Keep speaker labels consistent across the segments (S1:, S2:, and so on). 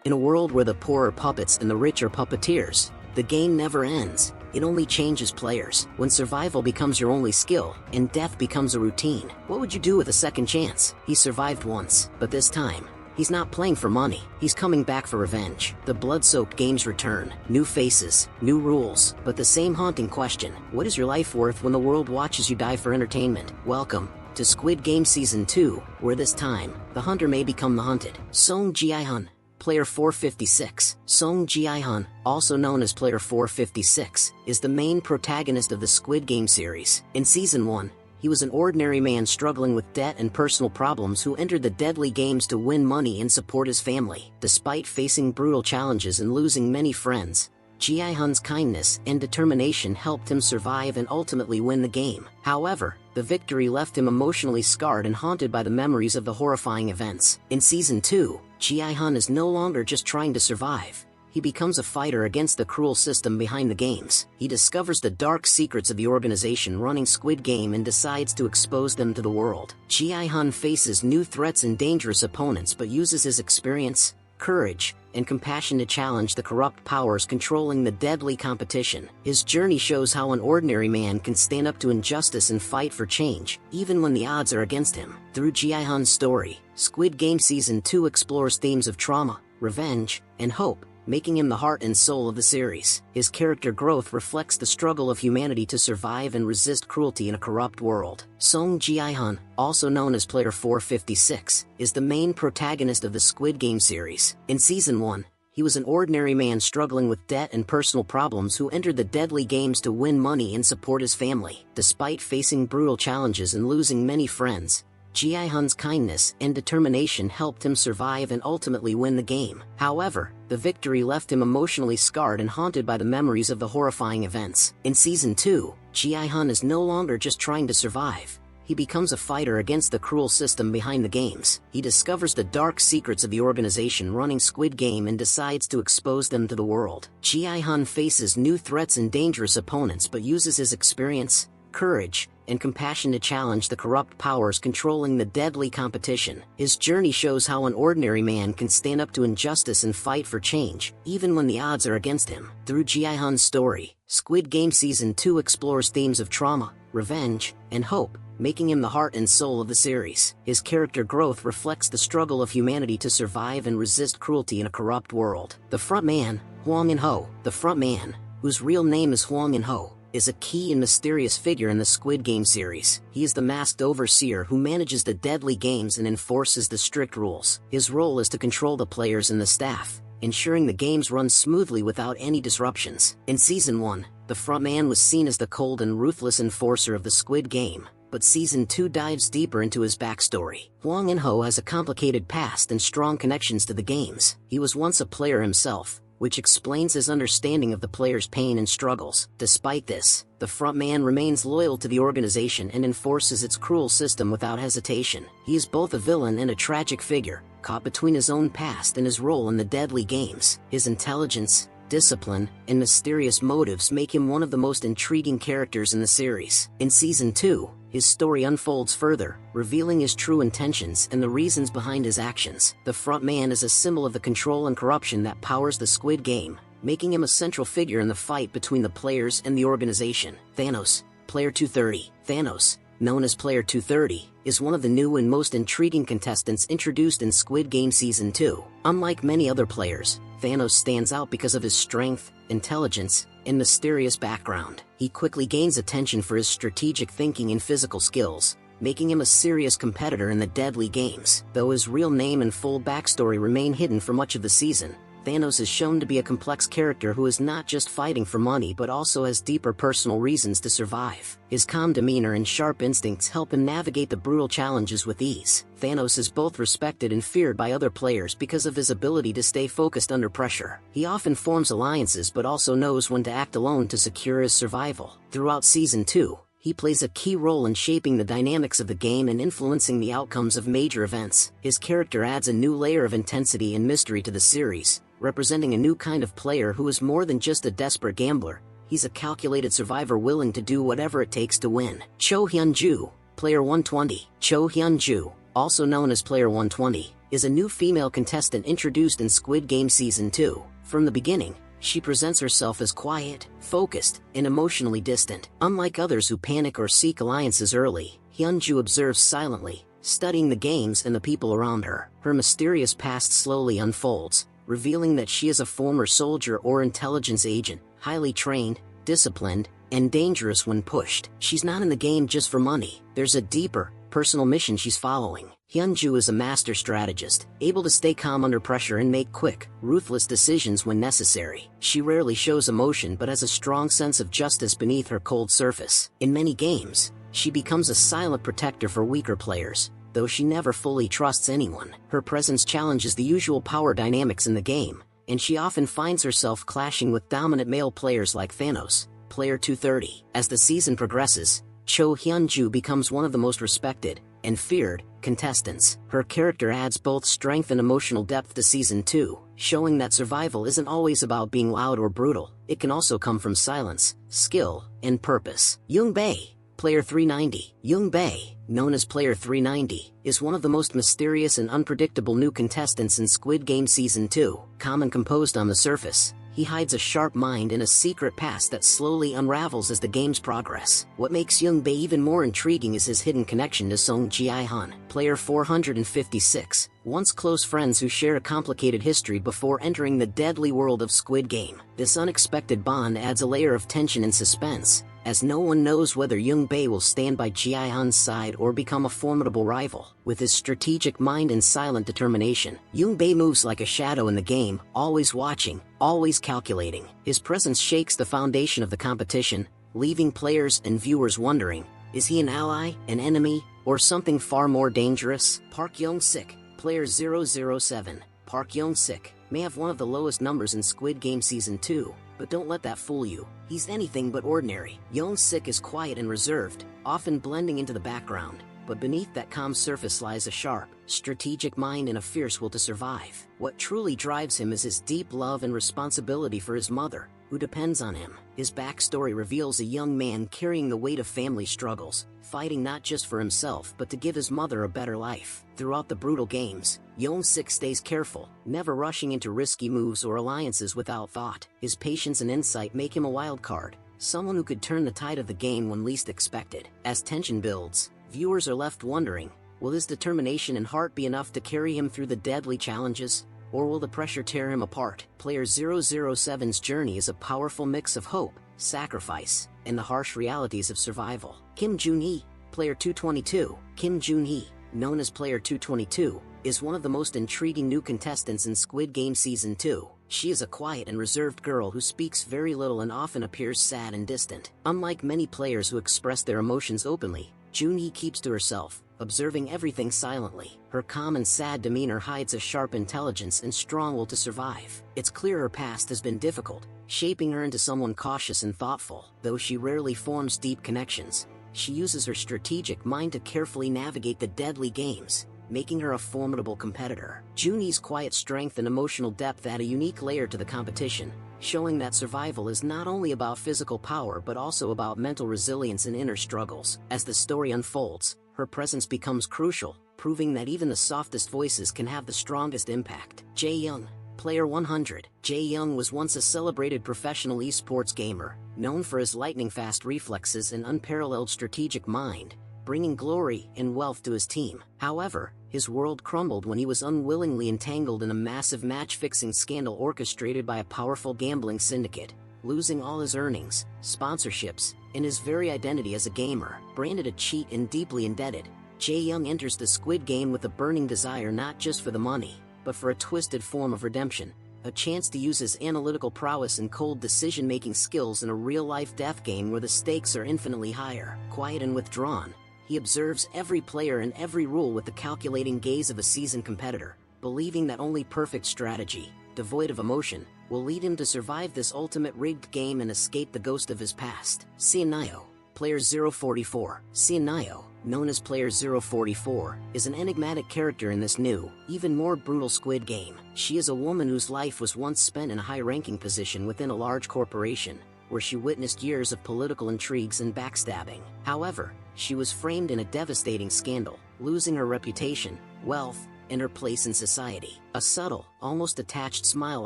S1: In a world where the poor are puppets and the rich are puppeteers, the game never ends. It only changes players. When survival becomes your only skill, and death becomes a routine, what would you do with a second chance? He survived once, but this time, he's not playing for money, he's coming back for revenge. The blood-soaked games return. New faces, new rules, but the same haunting question: what is your life worth when the world watches you die for entertainment? Welcome to Squid Game Season 2, where this time, the hunter may become the hunted. Seong Gi-hun, Player 456. Seong Gi-hun, also known as Player 456, is the main protagonist of the Squid Game series. In Season 1, he was an ordinary man struggling with debt and personal problems who entered the deadly games to win money and support his family. Despite facing brutal challenges and losing many friends, Gi-hun's kindness and determination helped him survive and ultimately win the game. However, the victory left him emotionally scarred and haunted by the memories of the horrifying events. In Season 2, Gi-hun is no longer just trying to survive. He becomes a fighter against the cruel system behind the games. He discovers the dark secrets of the organization running Squid Game and decides to expose them to the world. Gi-hun faces new threats and dangerous opponents but uses his experience, courage, and compassion to challenge the corrupt powers controlling the deadly competition. His journey shows how an ordinary man can stand up to injustice and fight for change, even when the odds are against him. Through Gi-hun's story, Squid Game Season 2 explores themes of trauma, revenge, and hope, making him the heart and soul of the series. His character growth reflects the struggle of humanity to survive and resist cruelty in a corrupt world. Seong Gi-hun, also known as Player 456, is the main protagonist of the Squid Game series. In Season 1, he was an ordinary man struggling with debt and personal problems who entered the deadly games to win money and support his family. Despite facing brutal challenges and losing many friends, Gi-hun's kindness and determination helped him survive and ultimately win the game. However, the victory left him emotionally scarred and haunted by the memories of the horrifying events. In Season 2, Gi-hun is no longer just trying to survive. He becomes a fighter against the cruel system behind the games. He discovers the dark secrets of the organization running Squid Game and decides to expose them to the world. Gi-hun faces new threats and dangerous opponents but uses his experience, courage, and compassion to challenge the corrupt powers controlling the deadly competition. His journey shows how an ordinary man can stand up to injustice and fight for change, even when the odds are against him. Through Gi-hun's story, Squid Game Season 2 explores themes of trauma, revenge, and hope, making him the heart and soul of the series. His character growth reflects the struggle of humanity to survive and resist cruelty in a corrupt world. The frontman, Hwang In-ho. The frontman, whose real name is Hwang In-ho, is a key and mysterious figure in the Squid Game series. He is the masked overseer who manages the deadly games and enforces the strict rules. His role is to control the players and the staff, ensuring the games run smoothly without any disruptions. In Season 1, the frontman was seen as the cold and ruthless enforcer of the Squid Game, but Season 2 dives deeper into his backstory. Hwang In-ho has a complicated past and strong connections to the games. He was once a player himself, which explains his understanding of the players' pain and struggles. Despite this, the frontman remains loyal to the organization and enforces its cruel system without hesitation. He is both a villain and a tragic figure, caught between his own past and his role in the deadly games. His intelligence, discipline, and mysterious motives make him one of the most intriguing characters in the series. In Season 2, his story unfolds further, revealing his true intentions and the reasons behind his actions. The frontman is a symbol of the control and corruption that powers the Squid Game, making him a central figure in the fight between the players and the organization. Thanos, Player 230. Thanos, known as Player 230, is one of the new and most intriguing contestants introduced in Squid Game Season 2. Unlike many other players, Thanos stands out because of his strength, intelligence, and mysterious background. He quickly gains attention for his strategic thinking and physical skills, making him a serious competitor in the deadly games. Though his real name and full backstory remain hidden for much of the season, Thanos is shown to be a complex character who is not just fighting for money but also has deeper personal reasons to survive. His calm demeanor and sharp instincts help him navigate the brutal challenges with ease. Thanos is both respected and feared by other players because of his ability to stay focused under pressure. He often forms alliances but also knows when to act alone to secure his survival. Throughout Season 2, he plays a key role in shaping the dynamics of the game and influencing the outcomes of major events. His character adds a new layer of intensity and mystery to the series, representing a new kind of player who is more than just a desperate gambler. He's a calculated survivor willing to do whatever it takes to win. Cho Hyun-ju, Player 120. Cho Hyun-ju, also known as Player 120, is a new female contestant introduced in Squid Game Season 2. From the beginning, she presents herself as quiet, focused, and emotionally distant. Unlike others who panic or seek alliances early, Hyun-ju observes silently, studying the games and the people around her. Her mysterious past slowly unfolds, revealing that she is a former soldier or intelligence agent, highly trained, disciplined, and dangerous when pushed. She's not in the game just for money. There's a deeper, personal mission she's following. Hyun-ju is a master strategist, able to stay calm under pressure and make quick, ruthless decisions when necessary. She rarely shows emotion but has a strong sense of justice beneath her cold surface. In many games, she becomes a silent protector for weaker players, though she never fully trusts anyone. Her presence challenges the usual power dynamics in the game, and she often finds herself clashing with dominant male players like Thanos, Player 230. As the season progresses, Cho Hyun-ju becomes one of the most respected and feared contestants. Her character adds both strength and emotional depth to Season 2, showing that survival isn't always about being loud or brutal. It can also come from silence, skill, and purpose. Jung Bae, Player 390. Jung Bae, known as Player 390, is one of the most mysterious and unpredictable new contestants in Squid Game Season 2. Calm and composed on the surface, he hides a sharp mind and a secret past that slowly unravels as the games progress. What makes Jung Bae even more intriguing is his hidden connection to Seong Gi-hun, Player 456, once close friends who share a complicated history before entering the deadly world of Squid Game. This unexpected bond adds a layer of tension and suspense, as no one knows whether Jung Bae will stand by Gi-hun's side or become a formidable rival. With his strategic mind and silent determination, Jung Bae moves like a shadow in the game, always watching, always calculating. His presence shakes the foundation of the competition, leaving players and viewers wondering, is he an ally, an enemy, or something far more dangerous? Park Young-sik, Player 007. Park Young-sik may have one of the lowest numbers in Squid Game Season 2, but don't let that fool you. He's anything but ordinary. Young-sik is quiet and reserved, often blending into the background, but beneath that calm surface lies a sharp, strategic mind and a fierce will to survive. What truly drives him is his deep love and responsibility for his mother, who depends on him. His backstory reveals a young man carrying the weight of family struggles, fighting not just for himself but to give his mother a better life. Throughout the brutal games, Young-sik stays careful, never rushing into risky moves or alliances without thought. His patience and insight make him a wild card, someone who could turn the tide of the game when least expected. As tension builds, viewers are left wondering, will his determination and heart be enough to carry him through the deadly challenges? Or will the pressure tear him apart? Player 007's journey is a powerful mix of hope, sacrifice, and the harsh realities of survival. Kim Jun-hee, Player 222. Kim Jun-hee, known as Player 222, is one of the most intriguing new contestants in Squid Game Season 2. She is a quiet and reserved girl who speaks very little and often appears sad and distant. Unlike many players who express their emotions openly, Jun-hee keeps to herself, observing everything silently. Her calm and sad demeanor hides a sharp intelligence and strong will to survive. It's clear her past has been difficult, shaping her into someone cautious and thoughtful. Though she rarely forms deep connections, she uses her strategic mind to carefully navigate the deadly games, making her a formidable competitor. Jun-hee's quiet strength and emotional depth add a unique layer to the competition, showing that survival is not only about physical power but also about mental resilience and inner struggles. As the story unfolds, her presence becomes crucial, proving that even the softest voices can have the strongest impact. Jae-young, Player 100. Jae-young was once a celebrated professional esports gamer, known for his lightning-fast reflexes and unparalleled strategic mind, bringing glory and wealth to his team. However, his world crumbled when he was unwillingly entangled in a massive match-fixing scandal orchestrated by a powerful gambling syndicate, losing all his earnings, sponsorships, and his very identity as a gamer. Branded a cheat and deeply indebted, Jae-young enters the Squid Game with a burning desire not just for the money, but for a twisted form of redemption, a chance to use his analytical prowess and cold decision-making skills in a real-life death game where the stakes are infinitely higher. Quiet and withdrawn, he observes every player and every rule with the calculating gaze of a seasoned competitor, believing that only perfect strategy, devoid of emotion, will lead him to survive this ultimate rigged game and escape the ghost of his past. Seon-nyeo, Player 044. Seon-nyeo, known as Player 044, is an enigmatic character in this new, even more brutal Squid Game. She is a woman whose life was once spent in a high-ranking position within a large corporation, where she witnessed years of political intrigues and backstabbing. However, she was framed in a devastating scandal, losing her reputation, wealth, and her place in society. A subtle, almost detached smile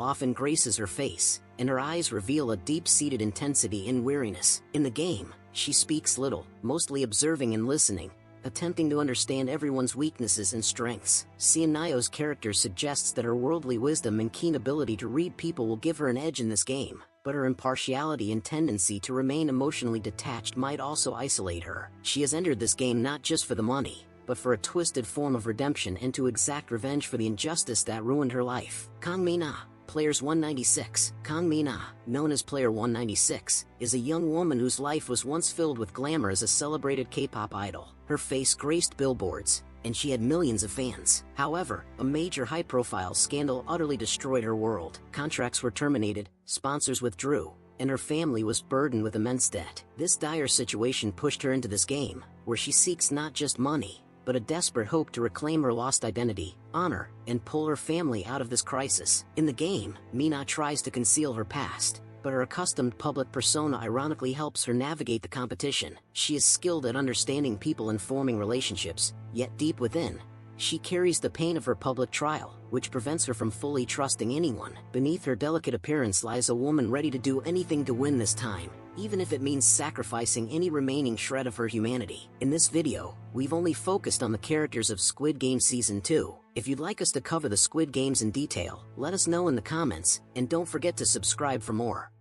S1: often graces her face, and her eyes reveal a deep-seated intensity and weariness. In the game, she speaks little, mostly observing and listening, attempting to understand everyone's weaknesses and strengths. Seon-nyeo's character suggests that her worldly wisdom and keen ability to read people will give her an edge in this game, but her impartiality and tendency to remain emotionally detached might also isolate her. She has entered this game not just for the money, but for a twisted form of redemption and to exact revenge for the injustice that ruined her life. Kang Mina, Players 196. Kang Mina, known as Player 196, is a young woman whose life was once filled with glamour as a celebrated K-pop idol. Her face graced billboards, and she had millions of fans. However, a major high-profile scandal utterly destroyed her world. Contracts were terminated, sponsors withdrew, and her family was burdened with immense debt. This dire situation pushed her into this game, where she seeks not just money, but a desperate hope to reclaim her lost identity, honor, and pull her family out of this crisis. In the game, Mina tries to conceal her past, but her accustomed public persona ironically helps her navigate the competition. She is skilled at understanding people and forming relationships, yet deep within, she carries the pain of her public trial, which prevents her from fully trusting anyone. Beneath her delicate appearance lies a woman ready to do anything to win this time, even if it means sacrificing any remaining shred of her humanity. In this video, we've only focused on the characters of Squid Game Season 2. If you'd like us to cover the Squid Games in detail, let us know in the comments, and don't forget to subscribe for more.